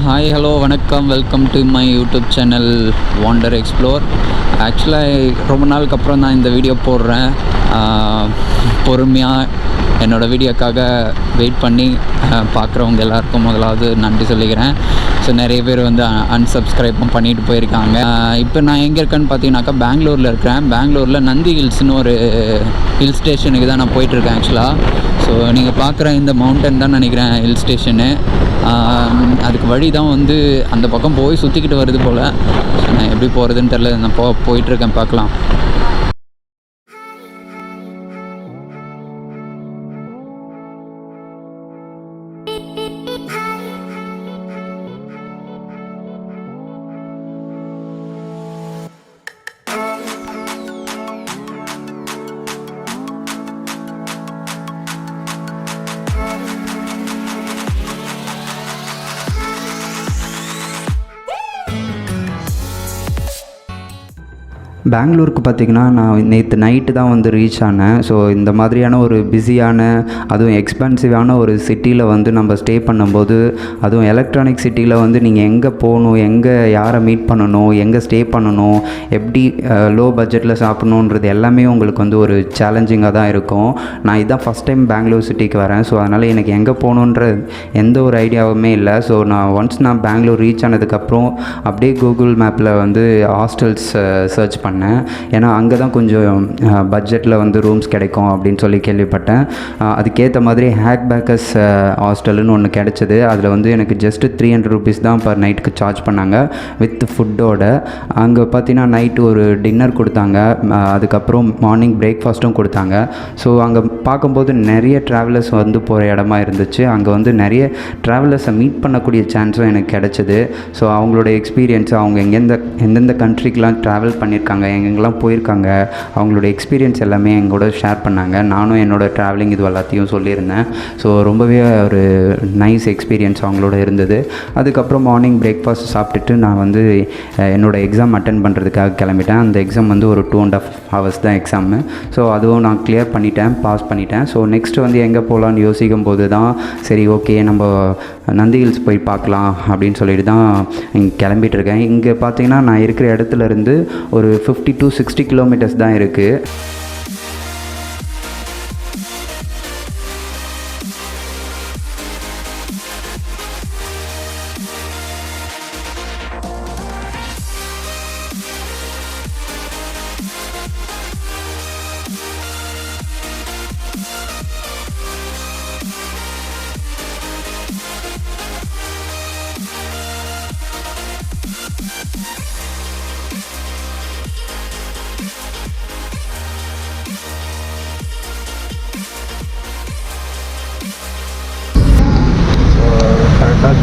Hi hello வணக்கம், welcome to my YouTube channel van der explore. ஆக்சுவலாக ரொம்ப நாளுக்கு அப்புறம் நான் இந்த வீடியோ போடுறேன். பொறுமையாக என்னோடய வீடியோக்காக வெயிட் பண்ணி பார்க்குறவங்க எல்லாருக்கும் முதலாவது நன்றி சொல்லிக்கிறேன். ஸோ நிறைய பேர் வந்து அன்சப்ஸ்கிரைப்பும் பண்ணிட்டு போயிருக்காங்க. இப்போ நான் எங்கே இருக்கேன்னு பார்த்தீங்கன்னாக்கா பெங்களூரில் இருக்கிறேன். பெங்களூரில் நந்தி ஹில்ஸ்னு ஒரு ஹில் ஸ்டேஷனுக்கு தான் நான் போயிட்டுருக்கேன் ஆக்சுவலாக. ஸோ நீங்கள் பார்க்குற இந்த மவுண்டன் தான் நினைக்கிறேன் ஹில் ஸ்டேஷனு. அதுக்கு வழி தான் வந்து அந்த பக்கம் போய் சுற்றிக்கிட்டு வருது போல். நான் எப்படி போகிறதுன்னு தெரில. நான் போயிட்டுருக்கேன், பார்க்கலாம். பெங்களூருக்கு பார்த்திங்கன்னா நான் நேற்று நைட்டு தான் வந்து ரீச் ஆனேன். ஸோ இந்த மாதிரியான ஒரு பிஸியான, அதுவும் எக்ஸ்பென்சிவான ஒரு சிட்டியில் வந்து நம்ம ஸ்டே பண்ணும்போது, அதுவும் எலக்ட்ரானிக் சிட்டியில் வந்து நீங்கள் எங்கே போகணும், எங்கே யாரை மீட் பண்ணணும், எங்கே ஸ்டே பண்ணணும், எப்படி லோ பட்ஜெட்டில் சாப்பிட்ணுன்றது எல்லாமே உங்களுக்கு வந்து ஒரு சேலஞ்சிங்காக தான் இருக்கும். நான் இதுதான் ஃபஸ்ட் டைம் பெங்களூர் சிட்டிக்கு வரேன். ஸோ அதனால் எனக்கு எங்கே போகணுன்ற எந்த ஒரு ஐடியாவுமே இல்லை. ஸோ நான் பெங்களூர் ரீச் ஆனதுக்கப்புறம் அப்படியே கூகுள் மேப்பில் வந்து ஹாஸ்டல்ஸ் சர்ச் பண்ணேன். ஏன்னா அங்கே தான் கொஞ்சம் பட்ஜெட்டில் வந்து ரூம்ஸ் கிடைக்கும் அப்படின்னு சொல்லி கேள்விப்பட்டேன். அதுக்கேற்ற மாதிரி பேக்கர்ஸ் ஹாஸ்டல்னு ஒன்று கிடச்சிது. அதில் வந்து எனக்கு ஜஸ்ட்டு 300 rupees தான் பர் நைட்டுக்கு சார்ஜ் பண்ணாங்க வித் ஃபுட்டோட. அங்கே பார்த்தீங்கன்னா நைட்டு ஒரு டின்னர் கொடுத்தாங்க, அதுக்கப்புறம் மார்னிங் பிரேக்ஃபாஸ்ட்டும் கொடுத்தாங்க. ஸோ அங்கே பார்க்கும்போது நிறைய ட்ராவலர்ஸ் வந்து போகிற இடமா இருந்துச்சு. அங்கே வந்து நிறைய ட்ராவலர்ஸை மீட் பண்ணக்கூடிய சான்ஸும் எனக்கு கிடச்சிது. ஸோ அவங்களோட எக்ஸ்பீரியன்ஸ், அவங்க எந்தெந்த கண்ட்ரிக்கெலாம் ட்ராவல் பண்ணியிருக்காங்க, எங்கெங்கெல்லாம் போயிருக்காங்க, அவங்களோட எக்ஸ்பீரியன்ஸ் எல்லாமே எங்களோட ஷேர் பண்ணாங்க. நானும் என்னோடய ட்ராவலிங் இது எல்லாத்தையும் சொல்லியிருந்தேன். ஸோ ரொம்பவே ஒரு நைஸ் எக்ஸ்பீரியன்ஸ் அவங்களோட இருந்தது. அதுக்கப்புறம் மார்னிங் பிரேக்ஃபாஸ்ட் சாப்பிட்டுட்டு நான் வந்து என்னோடய எக்ஸாம் அட்டென்ட் பண்ணுறதுக்காக கிளம்பிட்டேன். அந்த எக்ஸாம் வந்து ஒரு 2.5 hours தான் எக்ஸாமு. ஸோ அதுவும் நான் கிளியர் பண்ணிட்டேன், பாஸ் பண்ணிட்டேன். ஸோ நெக்ஸ்ட்டு வந்து எங்கே போகலான்னு யோசிக்கும் போது தான் சரி ஓகே நம்ம நந்தி ஹில்ஸ் போய் பார்க்கலாம் அப்படின்னு சொல்லிட்டு தான் இங்கே கிளம்பிட்டு இருக்கேன். இங்கே பார்த்தீங்கன்னா நான் இருக்கிற இடத்துலேருந்து ஒரு 50 to 60 kilometers தான் இருக்குது.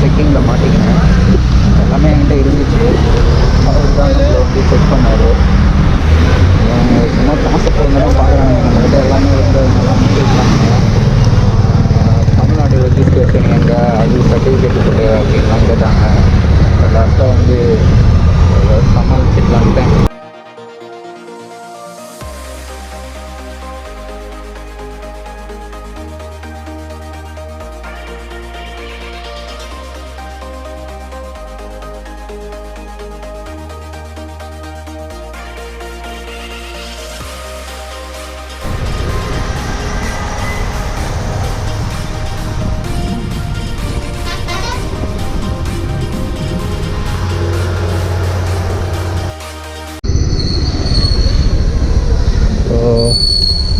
செக்கிங்கில் மாட்டிக்கினேன். எல்லாமே என்கிட்ட இருந்துச்சு. அவர் தான் வந்து செக் பண்ணார். சும்மா காசு போகிறதுலாம் பார்க்குறாங்க. நம்மகிட்ட எல்லாமே வந்து நல்லா முடிச்சிருக்காங்க. தமிழ்நாடு ரெஜிஸ்ட்ரேஷன் எங்கே, அது சர்டிஃபிகேட் கொடு அப்படின்லாம் கேட்டாங்க. லாஸ்ட்டாக வந்து சமாளிச்சுக்கலான்ட்டேன்.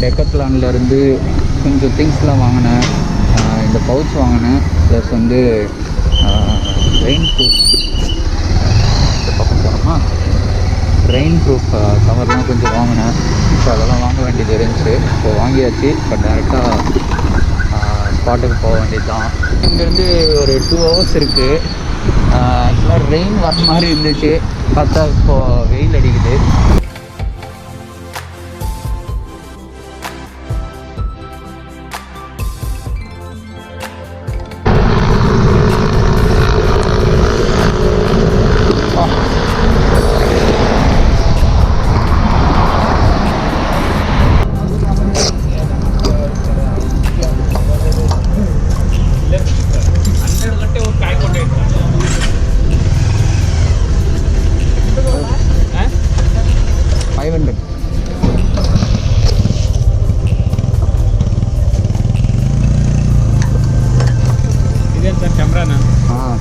டெக்கத்லான்லேருந்து கொஞ்சம் திங்ஸ்லாம் வாங்கினேன். இந்த பவுச் வாங்கினேன். ப்ளஸ் வந்து ரெயின் ப்ரூஃப், இந்த பக்கம் போனோமா ரெயின் ப்ரூஃப் கவர்லாம் கொஞ்சம் வாங்கினேன். ஸோ அதெல்லாம் வாங்க வேண்டியது இருந்துச்சு. ஸோ வாங்கியாச்சு. இப்போ டேரெக்டாக ஸ்பாட்டுக்கு போக வேண்டியது தான். இங்கேருந்து ஒரு 2 hours இருக்குது. ஆக்சுவலாக ரெயின் வர மாதிரி இருந்துச்சு. பார்த்தா இப்போது வெயில் அடிக்குது.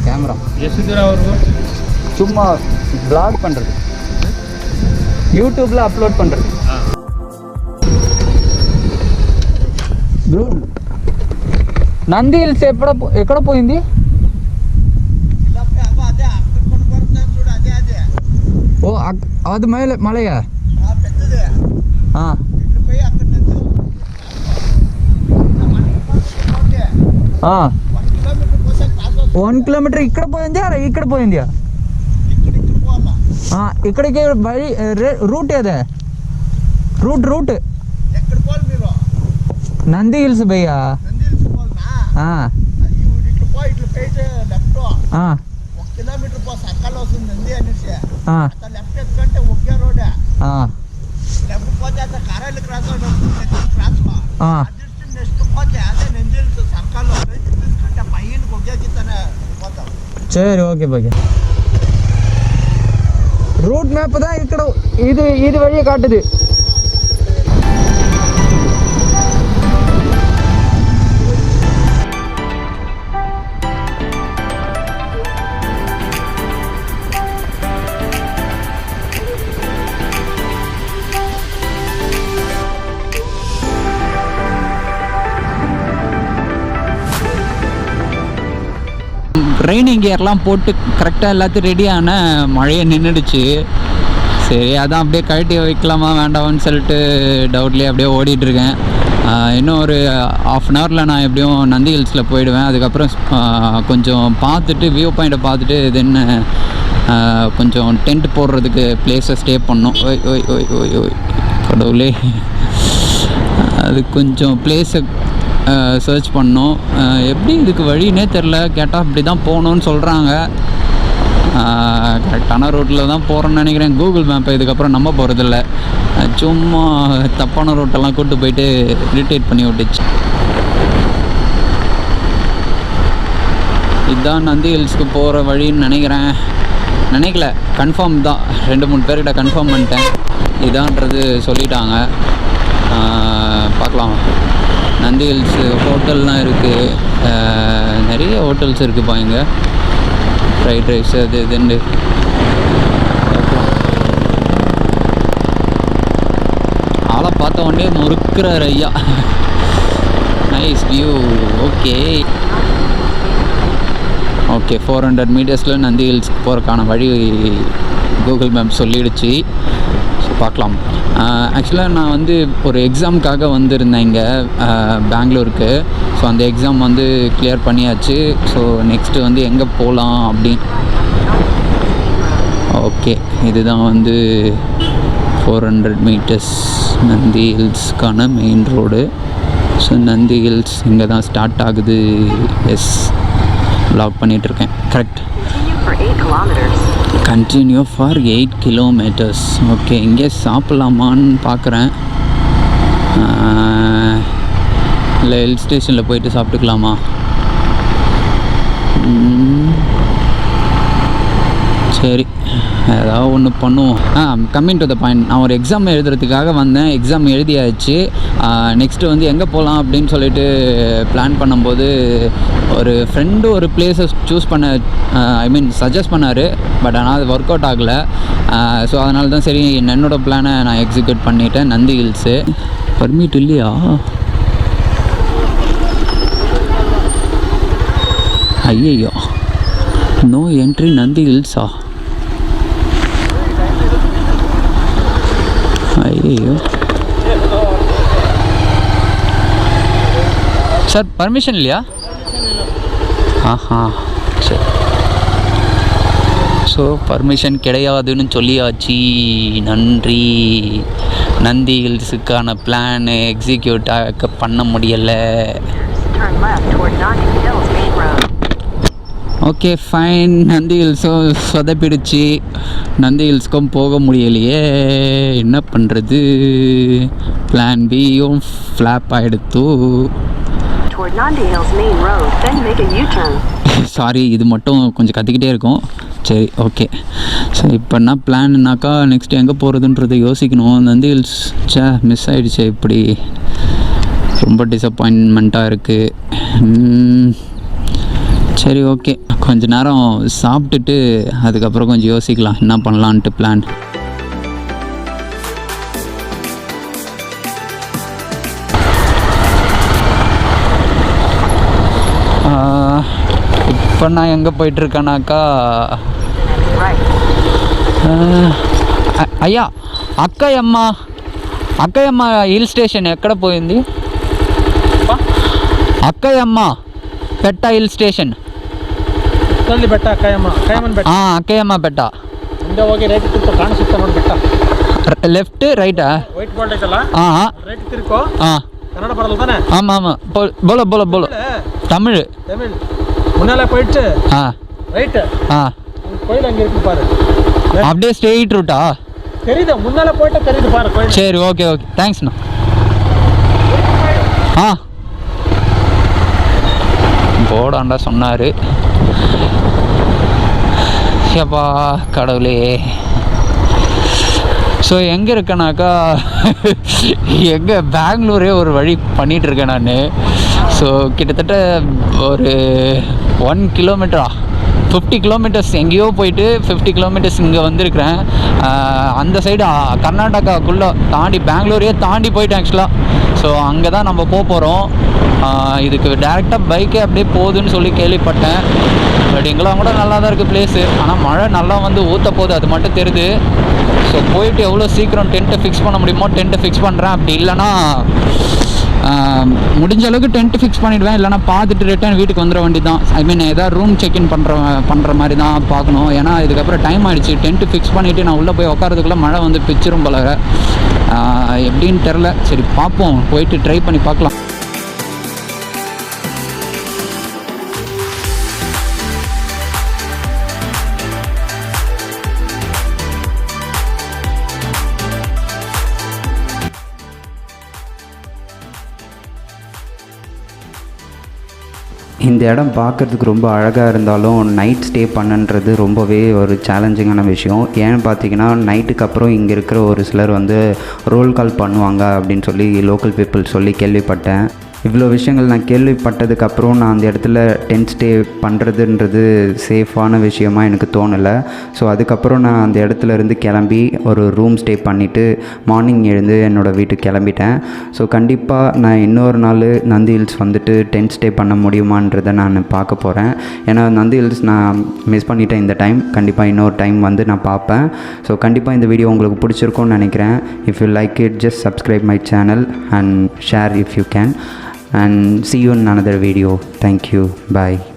கேமரா ಎಷ್ಟು ದೂರ ಅವ್ರಿಗೂ சும்மா vlog பண்ணுறது, யூடியூப்பில் அப்லோட் பண்ணுறது. బ్రో నంది హిల్స్ ఎక్కడ పోయింది? ఓ అది మలయా? 1 కిలోమీటర్ ఇక్కడ పోయిందా ఇక్కడ పోయిందా? ఇక్కడికి వഴി రూట్ ఏదే? రూట్ నంది హిల్స్ భయ్యా. சரி ஓகே பையா. ரூட் மேப் தான் ఇక్కడ இது வழியை காட்டுது. ரெய்னிங் கியர்லாம் போட்டு கரெக்டாக எல்லாத்தையும் ரெடியான மழையை நின்றுடுச்சு. சரி அதான் அப்படியே கழட்டி வைக்கலாமா வேண்டாமான்னு சொல்லிட்டு டவுட்லேயே அப்படியே ஓடிட்டுருக்கேன். இன்னும் ஒரு ½ அன் ஹவரில் நான் எப்படியும் நந்தி ஹில்ஸில் போயிடுவேன். அதுக்கப்புறம் கொஞ்சம் பார்த்துட்டு வியூ பாயிண்ட்டை பார்த்துட்டு தென் கொஞ்சம் டென்ட் போடுறதுக்கு பிளேஸை ஸ்டே பண்ணோம். ஓய் கடவுளே, அது கொஞ்சம் பிளேஸை சர்ச் பண்ணோம். எப்படி இதுக்கு வழினே தெரில. கேட்டால் அப்படி தான் போகணுன்னு சொல்கிறாங்க. கரெக்டான ரூட்டில் தான் போகிறேன்னு நினைக்கிறேன். கூகுள் மேப்பை இதுக்கப்புறம் நம்ப போகிறதில்ல. சும்மா தப்பான ரூட்டெல்லாம் கூப்பிட்டு போயிட்டு இரிட்டேட் பண்ணி விட்டுச்சு. இதுதான் நந்தி ஹில்ஸ்க்கு போகிற வழின்னு நினைக்கல, கன்ஃபார்ம் தான். 2-3 பேர்கிட்ட கன்ஃபார்ம் பண்ணிட்டேன். இதான்றது சொல்லிட்டாங்க. பார்க்கலாம். நந்தி ஹில்ஸ் ஹோட்டல்லாம் இருக்குது, நிறைய ஹோட்டல்ஸ் இருக்குப்பா இங்கே. ஃப்ரைட் ரைஸ் அது இதுண்டு ஆளை பார்த்த உடனே முறுக்கிறார் ஐயா. Nice view. ஓகே 400 மீட்டர்ஸில் நந்தி ஹில்ஸ்க்கு போகிறக்கான வழி கூகுள் மேப் சொல்லிடுச்சு. பார்க்கலாம். ஆக்சுவலாக நான் வந்து ஒரு எக்ஸாமுக்காக வந்திருந்தேன் இங்கே பெங்களூருக்கு. ஸோ அந்த எக்ஸாம் வந்து கிளியர் பண்ணியாச்சு. ஸோ நெக்ஸ்ட்டு வந்து எங்கே போகலாம் அப்படின்னு. ஓகே, இதுதான் வந்து 400 மீட்டர்ஸ் நந்தி ஹில்ஸ்க்கான main road. So Nandi hills இங்கே தான் ஸ்டார்ட் ஆகுது. எஸ், வ்ளாக் பண்ணிகிட்ருக்கேன். Correct. Continue for 8 kilometres. Okay, இங்கே சாப்பிட்லாமான்னு பார்க்குறேன். இல்லை ஹில் ஸ்டேஷனில் போயிட்டு சாப்பிட்டுக்கலாமா? சரி, ஏதாவது ஒன்று பண்ணுவோம். Coming to the point. நான் ஒரு எக்ஸாம் எழுதுறதுக்காக வந்தேன். எக்ஸாம் எழுதியாச்சு. நெக்ஸ்ட்டு வந்து எங்கே போகலாம் அப்படின்னு சொல்லிட்டு பிளான் பண்ணும்போது ஒரு ஃப்ரெண்டு ஒரு பிளேஸை சூஸ் பண்ண சஜஸ்ட் பண்ணார். பட் ஆனால் அது ஒர்க் அவுட் ஆகலை. ஸோ அதனால தான் சரி என்னோட பிளானை நான் எக்ஸிக்யூட் பண்ணிட்டேன். நந்தி ஹில்ஸு பர்மிட் இல்லையா? ஐயோ, நோ என்ட்ரி நந்தி ஹில்ஸா? ஐயோ சார், பர்மிஷன் இல்லையா? சரி. ஸோ பர்மிஷன் கிடையாதுன்னு சொல்லியாச்சு. நன்றி. நந்தி ஹில்ஸுக்கான பிளான் எக்ஸிக்யூட் பண்ண முடியலை. Okay fine. நந்தி ஹில்ஸும் சொதப்பிடுச்சு. நந்தி ஹில்ஸ்க்கும் போக முடியலையே, என்ன பண்ணுறது? பிளான் பியும் ஃப்ளாப் ஆகிடுத்து. சாரி, இது மட்டும் கொஞ்சம் கத்திக்கிட்டே இருக்கும். சரி ஓகே. ஸோ இப்போ என்ன பிளான்னாக்கா நெக்ஸ்ட் எங்கே போகிறதுன்றதை யோசிக்கணும். நந்தி ஹில்ஸ் மிஸ் ஆகிடுச்சு. இப்படி ரொம்ப டிசப்பாயின்மெண்ட்டாக இருக்குது. சரி ஓகே, கொஞ்ச நேரம் சாப்பிட்டுட்டு அதுக்கப்புறம் கொஞ்சம் யோசிக்கலாம் என்ன பண்ணலான்ட்டு பிளான். இப்போ நான் எங்கே போயிட்டுருக்கேனாக்கா, అయ్యా అక్కయ్యమ్మ హిల్ స్టేషన్ ఎక్కడ పోయింది? అక్కయ్యమ్మ బెట్ట హిల్ స్టేషన్. ಬೆಟ್ಟ ಅಕ್ಕಯ್ಯಮ್ಮ ಬೆಟ್ಟ. ಮುಂದೆ ಹೋಗಿ ರೈಟ್ ತಿರ್ಕೋ, ಕಾಣಿಸುತ್ತೆ ನೋಡಿ ಬೆಟ್ಟ. ಲೆಫ್ಟ್ ರೈಟಾ? ವೈಟ್ ಬೋರ್ಡ್ ಐತಲ್ಲ, ರೈಟ್ ತಿರ್ಕೋ. ಕನ್ನಡ ಬರಲ್ಲ ತಾನೆ? ஆமாம் ஆமாம், போல தமிழ். முன்னால போயிட்டு ரைட் கோயில் அங்கே இருக்கு பாரு. அப்படியே ஸ்ட்ரெயிட் ரூட்டா? தெரியுது, முன்னால போயிட்டு தெரியுது பாரு கோயில். சரி ஓகே தேங்க்ஸ்ண்ணா. போடாண்டா சொன்னார். எப்பா கடவுளே. ஸோ எங்கே இருக்கேனாக்கா, எங்கே பெங்களூரே ஒரு வழி பண்ணிகிட்ருக்கேன் நான். ஸோ கிட்டத்தட்ட ஒரு 1 கிலோமீட்டரா 50 கிலோமீட்டர்ஸ் எங்கேயோ போயிட்டு 50 கிலோமீட்டர்ஸ் இங்கே வந்திருக்கிறேன். அந்த சைடு கர்நாடகாக்குள்ளே தாண்டி பெங்களூரையே தாண்டி போயிட்டேன் ஆக்சுவலாக. ஸோ அங்கே தான் நம்ம போகிறோம். இதுக்கு டேரெக்டாக பைக்கே அப்படியே போகுதுன்னு சொல்லி கேள்விப்பட்டேன். பட் எங்கெல்லாம் கூட நல்லா தான் இருக்குது பிளேஸு. ஆனால் மழை நல்லா வந்து ஊற்ற போகுது, அது மட்டும் தெரியுது. ஸோ போயிட்டு எவ்வளோ சீக்கிரம் டென்ட்டை ஃபிக்ஸ் பண்ண முடியுமோ டென்ட்டை ஃபிக்ஸ் பண்ணுறேன். அப்படி இல்லைனா முடிஞ்ச அளவுக்கு டென்ட்டு ஃபிக்ஸ் பண்ணிவிடுவேன். இல்லைனா பார்த்துட்டு ரிட்டர்ன் வீட்டுக்கு வந்துட வேண்டி தான். ஐ மீன் ஏதாவது ரூம் செக்இன் பண்ணுற மாதிரி தான் பார்க்கணும். ஏன்னா இதுக்கப்புறம் டைம் ஆகிடுச்சு. டென்ட்டு ஃபிக்ஸ் பண்ணிவிட்டு நான் உள்ளே போய் உட்காரதுக்குள்ளே மழை வந்து பிச்சிரும் போல. எப்படின்னு தெரில. சரி பார்ப்போம், போயிட்டு ட்ரை பண்ணி பார்க்கலாம். இந்த இடம் பார்க்குறதுக்கு ரொம்ப அழகாக இருந்தாலும் நைட் ஸ்டே பண்ணுன்றது ரொம்பவே ஒரு சேலஞ்சிங்கான விஷயம். ஏன்னு பார்த்தீங்கன்னா நைட்டுக்கு அப்புறம் இங்கே இருக்கிற ஒரு சிலர் வந்து ரோல் கால் பண்ணுவாங்க அப்படின்னு சொல்லி லோக்கல் பீப்புள் சொல்லி கேள்விப்பட்டேன். இவ்வளோ விஷயங்கள் நான் கேள்விப்பட்டதுக்கப்புறம் நான் அந்த இடத்துல டென்ட் ஸ்டே பண்ணுறதுன்றது சேஃபான விஷயமாக எனக்கு தோணலை. ஸோ அதுக்கப்புறம் நான் அந்த இடத்துல இருந்து கிளம்பி ஒரு ரூம் ஸ்டே பண்ணிவிட்டு மார்னிங் எழுந்து என்னோடய வீட்டுக்கு கிளம்பிட்டேன். ஸோ கண்டிப்பாக நான் இன்னொரு நாள் நந்தி ஹில்ஸ் வந்துட்டு டென்ட் ஸ்டே பண்ண முடியுமான்றதை நான் பார்க்க போகிறேன். ஏன்னா நந்தி ஹில்ஸ் நான் மிஸ் பண்ணிட்டேன் இந்த டைம். கண்டிப்பாக இன்னொரு டைம் வந்து நான் பார்ப்பேன். ஸோ கண்டிப்பாக இந்த வீடியோ உங்களுக்கு பிடிச்சிருக்கும்னு நினைக்கிறேன். If you like it, just subscribe my channel and share if you can, and see you in another video. Thank you. Bye.